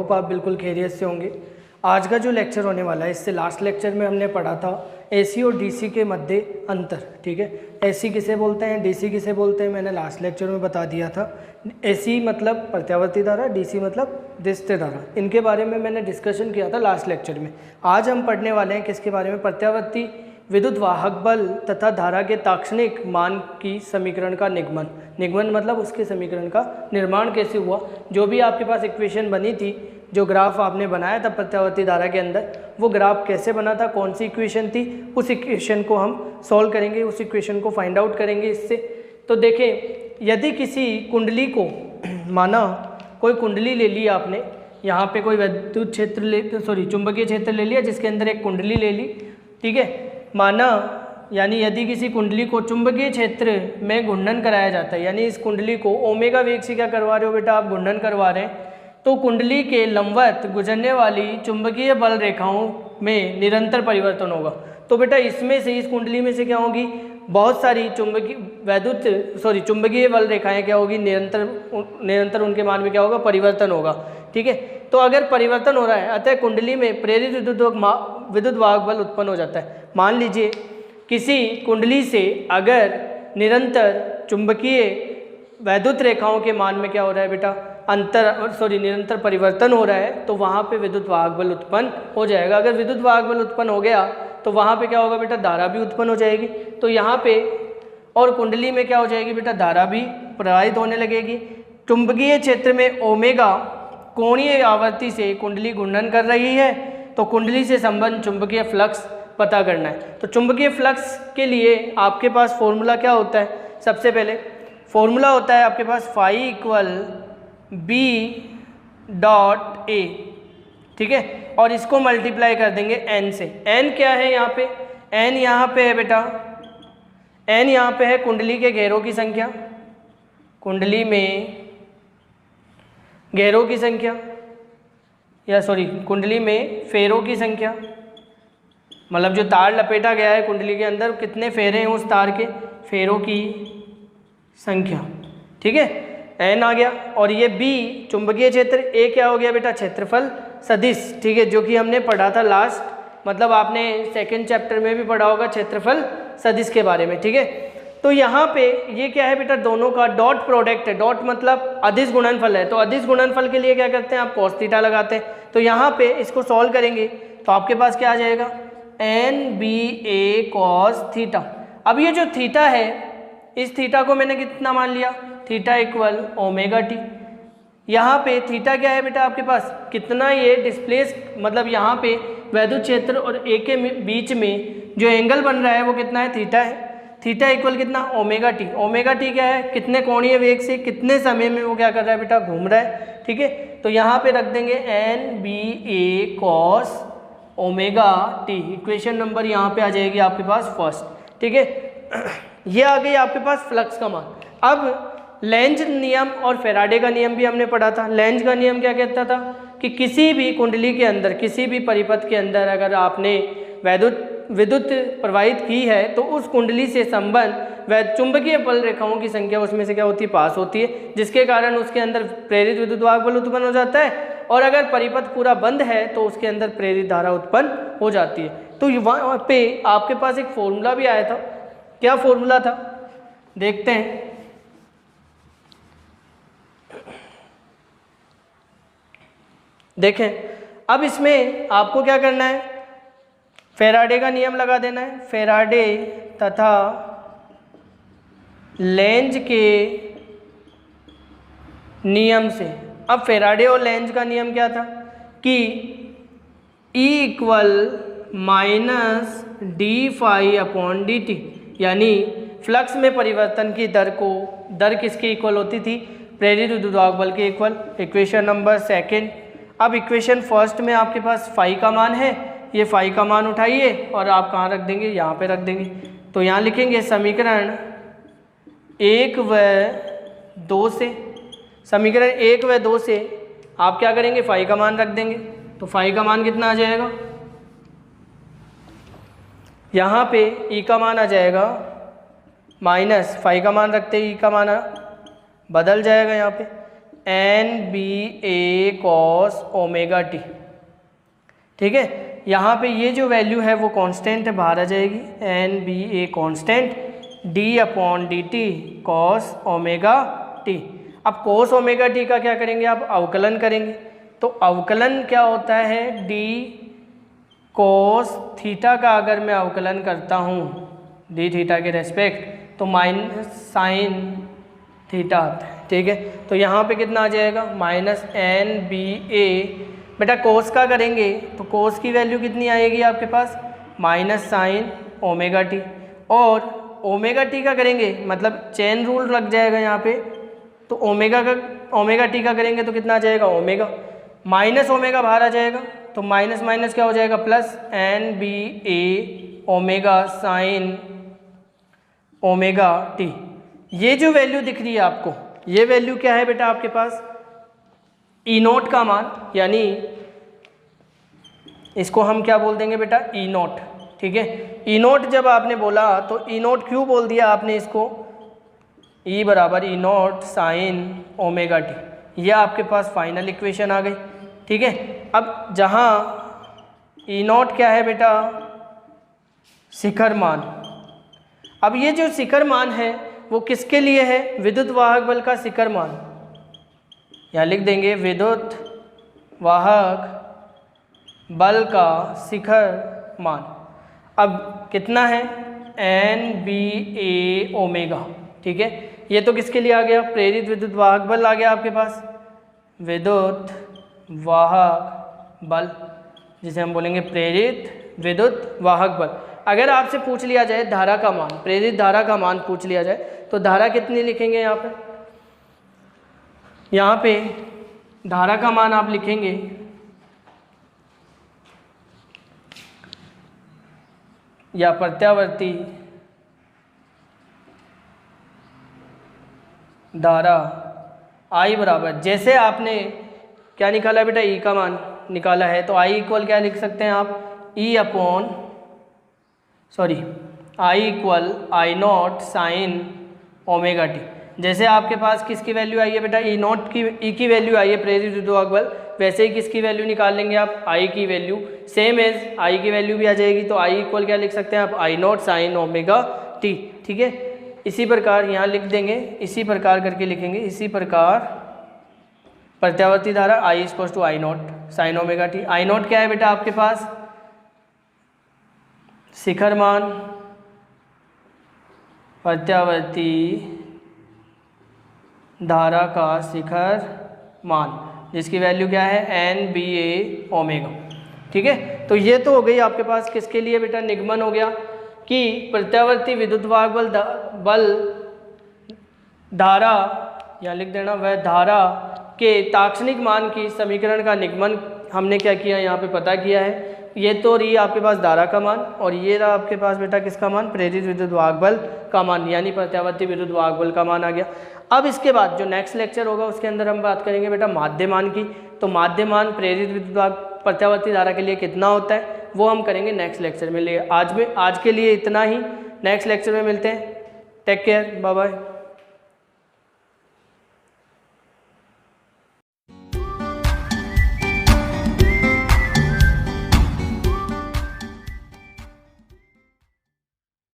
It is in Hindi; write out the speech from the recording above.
होप आप बिल्कुल खैरियत से होंगे। आज का जो लेक्चर होने वाला है, इससे लास्ट लेक्चर में हमने पढ़ा था एसी और डीसी के मध्य अंतर। ठीक है, एसी किसे बोलते हैं, डीसी किसे बोलते हैं, मैंने लास्ट लेक्चर में बता दिया था। एसी मतलब प्रत्यावर्ती धारा, डीसी मतलब दिस्ते धारा, इनके बारे में मैंने डिस्कशन किया था लास्ट लेक्चर में। आज हम पढ़ने वाले हैं किसके बारे में, प्रत्यावर्ती विद्युत वाहक बल तथा धारा के ताक्षणिक मान की समीकरण का निगमन। निगमन मतलब उसके समीकरण का निर्माण कैसे हुआ। जो भी आपके पास इक्वेशन बनी थी, जो ग्राफ आपने बनाया था प्रत्यावर्ती धारा के अंदर, वो ग्राफ कैसे बना था, कौन सी इक्वेशन थी, उस इक्वेशन को हम सॉल्व करेंगे, उस इक्वेशन को फाइंड आउट करेंगे इससे। तो देखें, यदि किसी कुंडली को माना कोई कुंडली ले ली आपने, यहाँ पे कोई विद्युत क्षेत्र चुंबकीय क्षेत्र ले लिया जिसके अंदर एक कुंडली ले ली। ठीक है, माना यानी यदि किसी कुंडली को चुंबकीय क्षेत्र में घूर्णन कराया जाता है, यानी इस कुंडली को ओमेगा वेग से क्या करवा रहे हो बेटा, आप घूर्णन करवा रहे हैं, तो कुंडली के लंबवत गुजरने वाली चुंबकीय बल रेखाओं में निरंतर परिवर्तन होगा। तो बेटा इसमें से, इस कुंडली में से क्या होगी, बहुत सारी चुंबकीय बल रेखाएं क्या होगी, निरंतर उनके मान में क्या होगा, परिवर्तन होगा। ठीक है, तो अगर परिवर्तन हो रहा है, अतः कुंडली में प्रेरित विद्युत वाहक बल उत्पन्न हो जाता है। मान लीजिए किसी कुंडली से अगर निरंतर चुंबकीय वैद्युत रेखाओं के मान में क्या हो रहा है बेटा, निरंतर परिवर्तन हो रहा है, तो वहाँ पे विद्युत वाहक बल उत्पन्न हो जाएगा। अगर विद्युत वाहक बल उत्पन्न हो गया तो वहाँ पे क्या होगा बेटा, धारा भी उत्पन्न हो जाएगी। तो यहाँ पे और कुंडली में क्या हो जाएगी बेटा, धारा भी प्रवाहित होने लगेगी। चुंबकीय क्षेत्र में ओमेगा कोणीय आवर्ती से कुंडली घूर्णन कर रही है, तो कुंडली से संबंध चुंबकीय फ्लक्स पता करना है। तो चुंबकीय फ्लक्स के लिए आपके पास फॉर्मूला क्या होता है, सबसे पहले फॉर्मूला होता है आपके पास phi equal B dot A. ठीक है, और इसको मल्टीप्लाई कर देंगे एन से। एन क्या है यहाँ पे, एन यहाँ पे है बेटा, एन यहाँ पे है कुंडली के घेरों की संख्या, कुंडली में घेरों की संख्या, कुंडली में फेरों की संख्या, मतलब जो तार लपेटा गया है कुंडली के अंदर, कितने फेरे हैं उस तार के, फेरों की संख्या। ठीक है, एन आ गया। और ये बी चुंबकीय क्षेत्र, ए क्या हो गया बेटा, क्षेत्रफल सदिश। ठीक है, जो कि हमने पढ़ा था लास्ट, मतलब आपने सेकंड चैप्टर में भी पढ़ा होगा क्षेत्रफल सदिश के बारे में। ठीक है, तो यहाँ पे ये क्या है बेटा, दोनों का डॉट प्रोडक्ट है। डॉट मतलब अदिश गुणनफल है, तो अदिश गुणनफल के लिए क्या करते हैं, आप कॉस थीटा लगाते हैं। तो यहाँ पे इसको सॉल्व करेंगे तो आपके पास क्या आ जाएगा, N B A cos theta. अब ये जो थीटा है, इस थीटा को मैंने कितना मान लिया, थीटा इक्वल ओमेगा टी। यहाँ पे थीटा क्या है बेटा आपके पास, कितना ये डिस्प्लेस, मतलब यहाँ पे वैद्युत क्षेत्र और ए के बीच में जो एंगल बन रहा है वो कितना है, थीटा है। थीटा इक्वल कितना, ओमेगा टी। ओमेगा टी क्या है, कितने कोणीय वेग से कितने समय में वो क्या कर रहा है बेटा, घूम रहा है। ठीक है, तो यहाँ पे रख देंगे N B A cos omega T. Equation number यहाँ पे आ जाएगी आपके पास फर्स्ट। ठीक है, ये आ गई आपके पास फ्लक्स का मान। अब लेंज नियम और फेराडे का नियम भी हमने पढ़ा था। लेंज का नियम क्या कहता था कि किसी भी कुंडली के अंदर, किसी भी परिपथ के अंदर अगर आपने विद्युत प्रवाहित की है, तो उस कुंडली से संबंध चुंबकीय बल रेखाओं की संख्या उसमें से क्या होती है, पास होती है, जिसके कारण उसके अंदर प्रेरित विद्युत वाहक बल उत्पन्न हो जाता है। और अगर परिपथ पूरा बंद है तो उसके अंदर प्रेरित धारा उत्पन्न हो जाती है। तो वहाँ पे आपके पास एक फॉर्मूला भी आया था। क्या फॉर्मूला था, देखते हैं। देखें, अब इसमें आपको क्या करना है, फेराडे का नियम लगा देना है। फेराडे तथा लेंज के नियम से, अब फेराडे और लेंज का नियम क्या था कि E equal minus D phi upon D T, यानी फ्लक्स में परिवर्तन की दर किसके इक्वल होती थी, प्रेरित विद्युत वाहक बल के इक्वल। Equation number second. अब इक्वेशन फर्स्ट में आपके पास फाई का मान है, ये फाई का मान उठाइए और आप कहाँ रख देंगे, यहाँ पे रख देंगे। तो यहाँ लिखेंगे समीकरण 1 व 2 से, समीकरण 1 व 2 से आप क्या करेंगे, फाई का मान रख देंगे। तो फाई का मान कितना आ जाएगा, यहाँ पे ई का मान आ जाएगा माइनस, फाई का मान रखते ही ई का मान बदल जाएगा यहाँ पे, N B A cos omega T. ठीक है, यहाँ पे ये जो वैल्यू है वो कांस्टेंट है, बाहर आ जाएगी, N B A constant D upon D T cos omega T. अब कॉस ओमेगा टी का क्या करेंगे, आप अवकलन करेंगे। तो अवकलन क्या होता है, डी कॉस थीटा का अगर मैं अवकलन करता हूँ डी थीटा के रेस्पेक्ट तो माइनस साइन थीटा आता है। ठीक है, तो यहाँ पे कितना आ जाएगा, माइनस एन बी ए। बेटा कोस का करेंगे तो कोस की वैल्यू कितनी आएगी आपके पास, माइनस साइन ओमेगा टी। और ओमेगा टी का करेंगे मतलब चेन रूल लग जाएगा यहाँ पे, तो ओमेगा टी का करेंगे तो कितना आ जाएगा, ओमेगा। माइनस ओमेगा बाहर आ जाएगा तो माइनस माइनस क्या हो जाएगा, प्लस एन बी ए ओमेगा साइन ओमेगा टी। ये जो वैल्यू दिख रही है आपको, ये वैल्यू क्या है बेटा आपके पास, ई नोट का मान, यानी इसको हम क्या बोल देंगे बेटा, ई नोट। ठीक है, ई नोट जब आपने बोला तो ई नोट क्यों बोल दिया आपने इसको, ई बराबर ई नोट साइन ओमेगा टी। ये आपके पास फाइनल इक्वेशन आ गई। ठीक है, अब जहाँ ई नोट क्या है बेटा, शिखर मान। अब ये जो शिखर मान है वो किसके लिए है, विद्युत वाहक बल का शिखर मान। यहाँ लिख देंगे विद्युत वाहक बल का शिखर मान। अब कितना है, एन बी ए ओमेगा। ठीक है, ये तो किसके लिए आ गया, प्रेरित विद्युत वाहक बल आ गया आपके पास, विद्युत वाहक बल, जिसे हम बोलेंगे प्रेरित विद्युत वाहक बल। अगर आपसे पूछ लिया जाए धारा का मान, प्रेरित धारा का मान पूछ लिया जाए तो धारा कितनी लिखेंगे यहाँ पे, यहाँ पे धारा का मान आप लिखेंगे या प्रत्यावर्ती धारा आई बराबर, जैसे आपने क्या निकाला बेटा, ई का मान निकाला है, तो आई इक्वल क्या लिख सकते हैं आप, ई upon I equal I naught sine omega T. जैसे आपके पास किसकी वैल्यू आई है बेटा, ई नॉट की, ई की वैल्यू आई है प्रेरित विद्युत वाहक बल, वैसे ही किसकी वैल्यू निकाल लेंगे आप, आई की वैल्यू, सेम एज आई की वैल्यू भी आ जाएगी। तो आई इक्वल क्या लिख सकते हैं आप, आई नॉट साइन ओमेगा टी। ठीक है, इसी प्रकार यहाँ लिख देंगे, इसी प्रकार करके लिखेंगे, इसी प्रकार प्रत्यावर्ती धारा I equal to I naught sine omega T. I naught क्या है बेटा आपके पास, शिखर मान प्रत्यावर्ती धारा का शिखर मान, जिसकी वैल्यू क्या है, एन बी ए ओमेगा। ठीक है, तो ये तो हो गई आपके पास किसके लिए बेटा, निगमन हो गया कि प्रत्यावर्ती विद्युत वाहक बल धारा, या लिख देना वह धारा के ताक्षणिक मान की समीकरण का निगमन हमने क्या किया, यहाँ पे पता किया है। ये तो रही आपके पास धारा का मान, और ये रहा आपके पास बेटा किसका मान, प्रेरित विद्युत वाहक बल का मान, यानी प्रत्यावर्ती विद्युत वाहक बल का मान आ गया। अब इसके बाद जो नेक्स्ट लेक्चर होगा उसके अंदर हम बात करेंगे बेटा माध्य मान की। तो माध्य मान प्रेरित विद्युत वाहक प्रत्यावर्ती धारा के लिए कितना होता है वो हम करेंगे नेक्स्ट लेक्चर में। आज के लिए इतना ही, नेक्स्ट लेक्चर में मिलते हैं। Take care, bye bye.